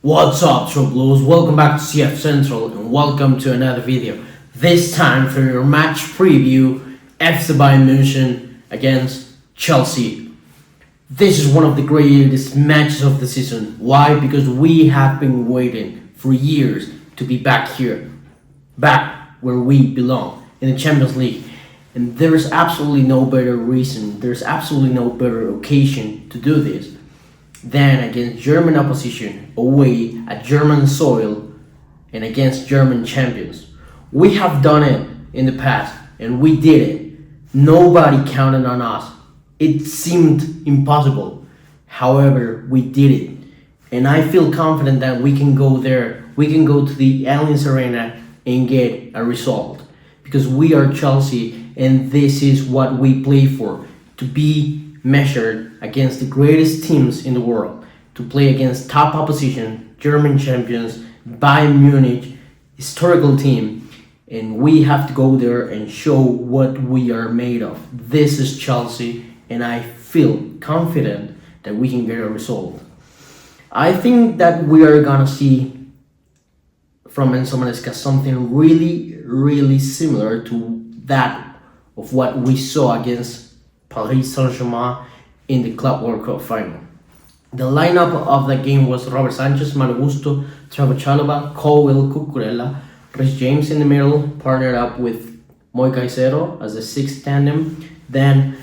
What's up, True Blues? Welcome back to CF Central and welcome to another video. This time for your match preview, FC Bayern München against Chelsea. This is one of the greatest matches of the season. Why? Because we have been waiting for years to be back here, back where we belong, in the Champions League. And there's absolutely no better reason, there's absolutely no better occasion to do this than against German opposition away at German soil and against German champions. We have done it in the past and we did it. Nobody counted on us. It seemed impossible. However, we did it. And I feel confident that we can go there. We can go to the Allianz Arena and get a result. Because we are Chelsea and this is what we play for. To be measured against the greatest teams in the world, to play against top opposition, German champions, Bayern Munich, historical team, and we have to go there and show what we are made of. This is Chelsea, and I feel confident that we can get a result. I think that we are gonna see from Enzo Maresca something really similar to that of what we saw against Paris Saint-Germain in the Club World Cup final. The lineup of the game was Robert Sanchez, Malo Gusto, Thiago Chalobah, Colwill, Cucurella, Reece James in the middle, partnered up with Moy Caicedo as the sixth tandem. Then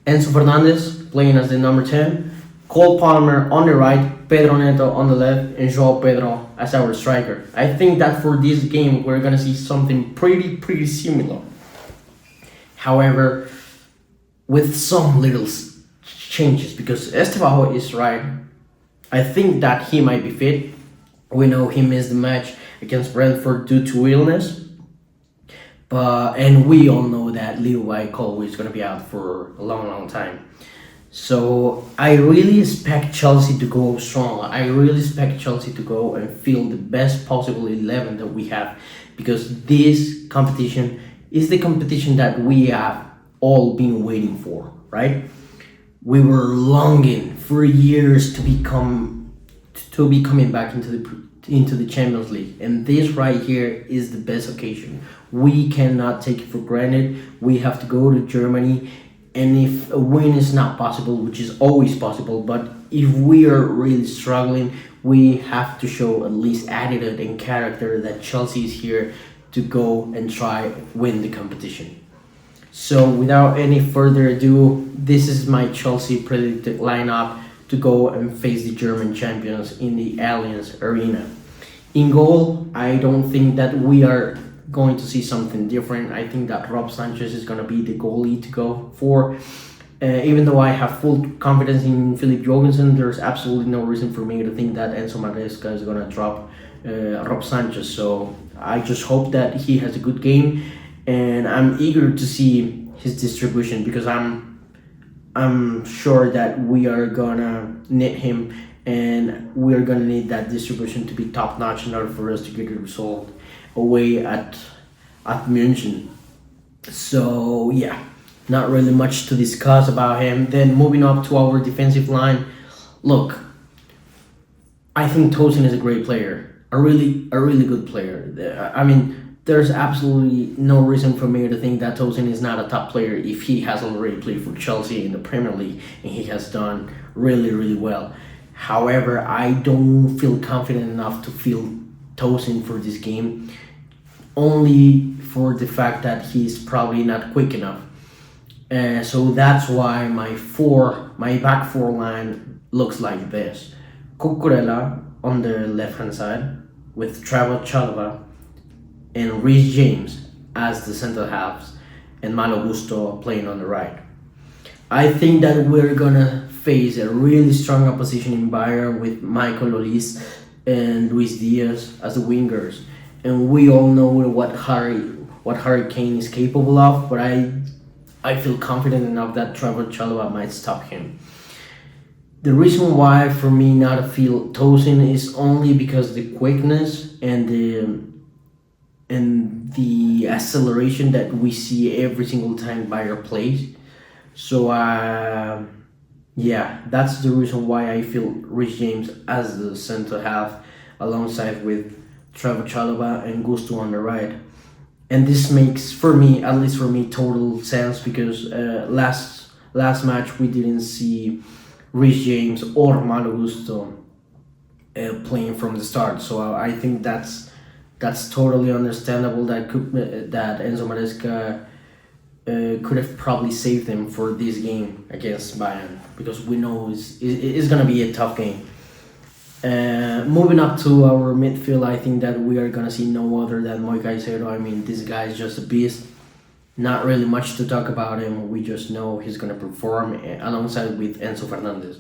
Enzo Fernandez playing as the number 10, Cole Palmer on the right, Pedro Neto on the left, and Joao Pedro as our striker. I think that for this game we're gonna see something pretty similar. However, with some little changes, because Esteban is right. I think that he might be fit. We know he missed the match against Brentford due to illness, and we all know that Levi Colwill is going to be out for a long time. So I really expect Chelsea to go strong. I really expect Chelsea to go and feel the best possible 11 that we have, because this competition is the competition that we have all been waiting for, right? We were longing for years to be coming back into the Champions League, and this right here is the best occasion. We cannot take it for granted. We have to go to Germany, and if a win is not possible, which is always possible, but if we are really struggling, we have to show at least attitude and character that Chelsea is here to go and try win the competition. So without any further ado, this is my Chelsea predicted lineup to go and face the German champions in the Allianz Arena. In goal, I don't think that we are going to see something different. I think that Rob Sanchez is going to be the goalie to go for. Even though I have full confidence in Philip Jorgensen, there's absolutely no reason for me to think that Enzo Maresca is going to drop Rob Sanchez. So I just hope that he has a good game. And I'm eager to see his distribution, because I'm sure that we are gonna need him, and we are gonna need that distribution to be top notch in order for us to get a result away at München. So yeah, not really much to discuss about him. Then moving up to our defensive line, look, I think Tosin is a great player, a really good player. I mean, there's absolutely no reason for me to think that Tosin is not a top player if he has already played for Chelsea in the Premier League and he has done really well. However, I don't feel confident enough to feel Tosin for this game, only for the fact that he's probably not quick enough. So that's why my back four line looks like this. Cucurella on the left hand side with Thiago Chalobah and Reece James as the center halves, and Malo Gusto playing on the right. I think that we're gonna face a really strong opposition in Bayern with Michael Olise and Luis Diaz as the wingers, and we all know what Harry Kane is capable of, but I feel confident enough that Thiago Chalobah might stop him. The reason why for me not to feel Tosin is only because the quickness and the acceleration that we see every single time Bayer plays. So yeah, that's the reason why I feel Reece James as the center half alongside with Trevor Chalobah and Gusto on the right. And this makes, for me, at least for me, total sense because last match we didn't see Rhys James or Malo Gusto playing from the start. So I think that's totally understandable that Enzo Maresca could have probably saved them for this game against Bayern because we know it's gonna be a tough game. Moving up to our midfield, I think that we are gonna see no other than Moi Caicedo. I mean, this guy is just a beast. Not really much to talk about him. We just know he's gonna perform alongside with Enzo Fernandez.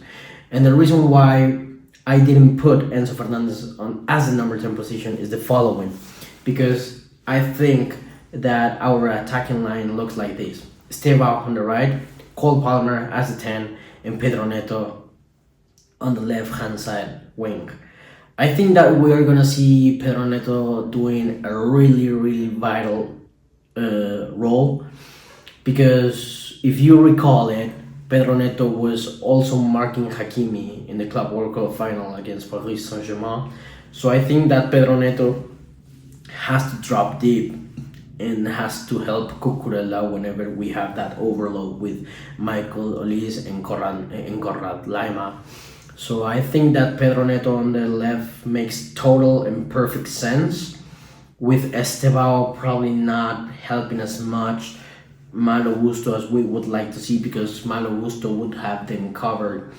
And the reason why I didn't put Enzo Fernandez on as the number 10 position is the following, because I think that our attacking line looks like this: Estevao on the right, Cole Palmer as the 10, and Pedro Neto on the left-hand side wing. I think that we are gonna see Pedro Neto doing a really, really vital role, because if you recall it, Pedro Neto was also marking Hakimi in the Club World Cup final against Paris Saint-Germain. So I think that Pedro Neto has to drop deep and has to help Cucurella whenever we have that overload with Michael Olise and Conrad Lima. So I think that Pedro Neto on the left makes total and perfect sense, with Estevao probably not helping as much Malo Gusto as we would like to see, because Malo Gusto would have them covered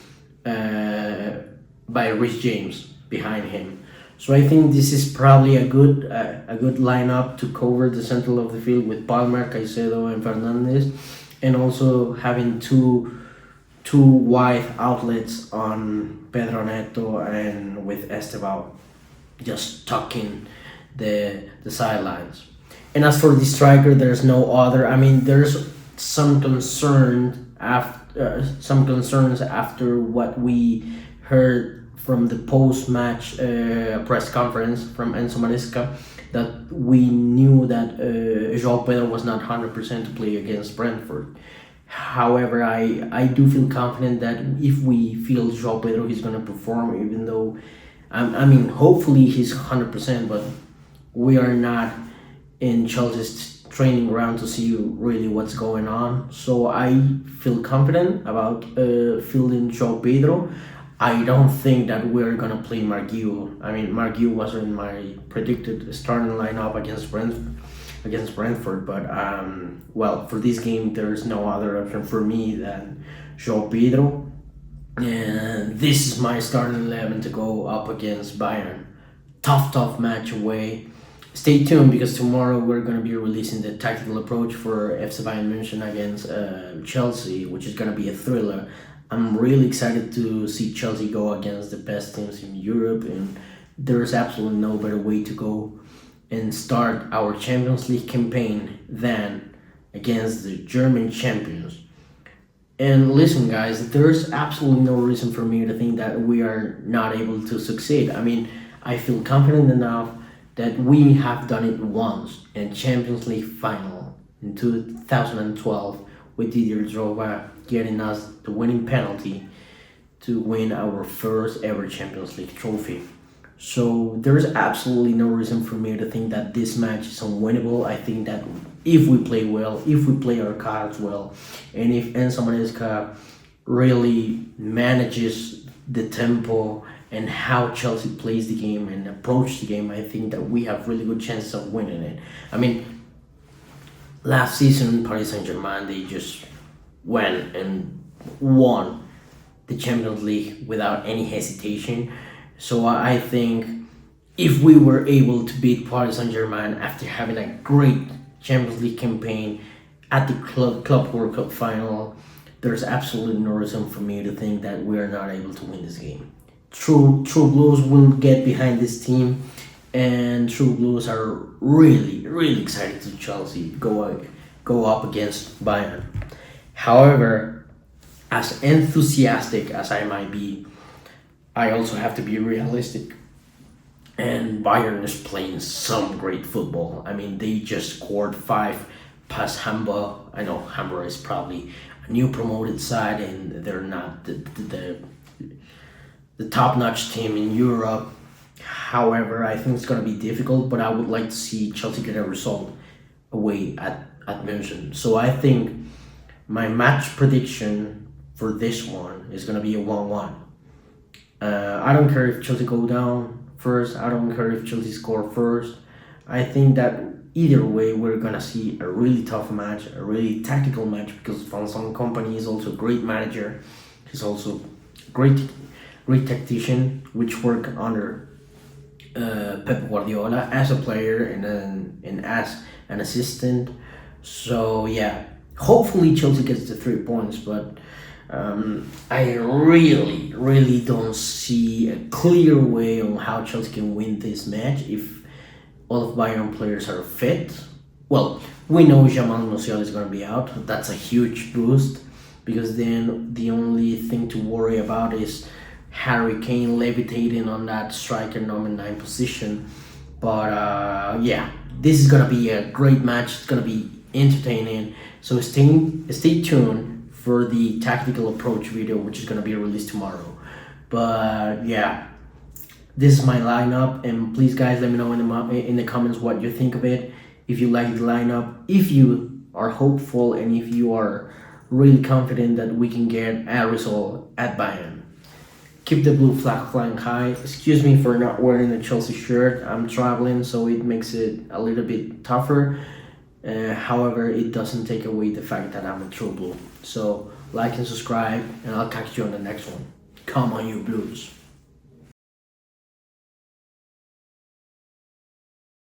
by Rhys James behind him. So I think this is probably a good lineup to cover the center of the field with Palmer, Caicedo, and Fernandez, and also having two wide outlets on Pedro Neto and with Estevao just tucking the sidelines. And as for the striker, there's no other. I mean, there's some concerns after what we heard from the post-match press conference from Enzo Maresca, that we knew that João Pedro was not 100% to play against Brentford. However, I do feel confident that if we feel João Pedro, he's going to perform, even though, I mean, hopefully he's 100%, but we are not in Chelsea's training ground to see really what's going on. So I feel confident about fielding João Pedro. I don't think that we're going to play Marguilh. I mean, Marguilh wasn't my predicted starting lineup against Brentford, but well, for this game there's no other option for me than João Pedro, and this is my starting 11 to go up against Bayern. Tough match away. Stay tuned, because tomorrow we're going to be releasing the tactical approach for FC Bayern München against Chelsea, which is going to be a thriller. I'm really excited to see Chelsea go against the best teams in Europe, and there's absolutely no better way to go and start our Champions League campaign than against the German champions. And listen, guys, there's absolutely no reason for me to think that we are not able to succeed. I mean, I feel confident enough that we have done it once in Champions League final in 2012 with Didier Drogba getting us the winning penalty to win our first ever Champions League trophy. So there's absolutely no reason for me to think that this match is unwinnable. I think that if we play well, if we play our cards well, and if Enzo Maresca really manages the tempo and how Chelsea plays the game and approach the game, I think that we have really good chances of winning it. I mean, last season, Paris Saint-Germain, they just went and won the Champions League without any hesitation. So I think if we were able to beat Paris Saint-Germain after having a great Champions League campaign at the Club World Cup final, there's absolutely no reason for me to think that we are not able to win this game. True Blues will get behind this team, and True Blues are really excited to Chelsea go up against Bayern. However, as enthusiastic as I might be, I also have to be realistic. And Bayern is playing some great football. I mean, they just scored 5 past Hamburg. I know Hamburg is probably a new promoted side, and they're not the top-notch team in Europe. However, I think it's gonna be difficult, but I would like to see Chelsea get a result away at München. So I think my match prediction for this one is gonna be a 1-1. I don't care if Chelsea go down first. I don't care if Chelsea score first. I think that either way, we're gonna see a really tough match, a really tactical match, because Van Son Company is also a great manager. He's also great, great tactician, which work under Pep Guardiola as a player and as an assistant. So yeah, hopefully Chelsea gets the 3 points, but I really don't see a clear way on how Chelsea can win this match if all of Bayern players are fit. Well, we know Jamal Musiala is going to be out. That's a huge boost, because then the only thing to worry about is Harry Kane levitating on that striker number 9 position. But yeah, this is gonna be a great match. It's gonna be entertaining. So stay tuned for the tactical approach video, which is gonna be released tomorrow. But yeah, this is my lineup, and please guys, let me know in the comments what you think of it. If you like the lineup, if you are hopeful, and if you are really confident that we can get a result at Bayern. Keep the blue flag flying high. Excuse me for not wearing a Chelsea shirt. I'm traveling, so it makes it a little bit tougher. However, it doesn't take away the fact that I'm a true blue. So like and subscribe, and I'll catch you on the next one. Come on, you blues.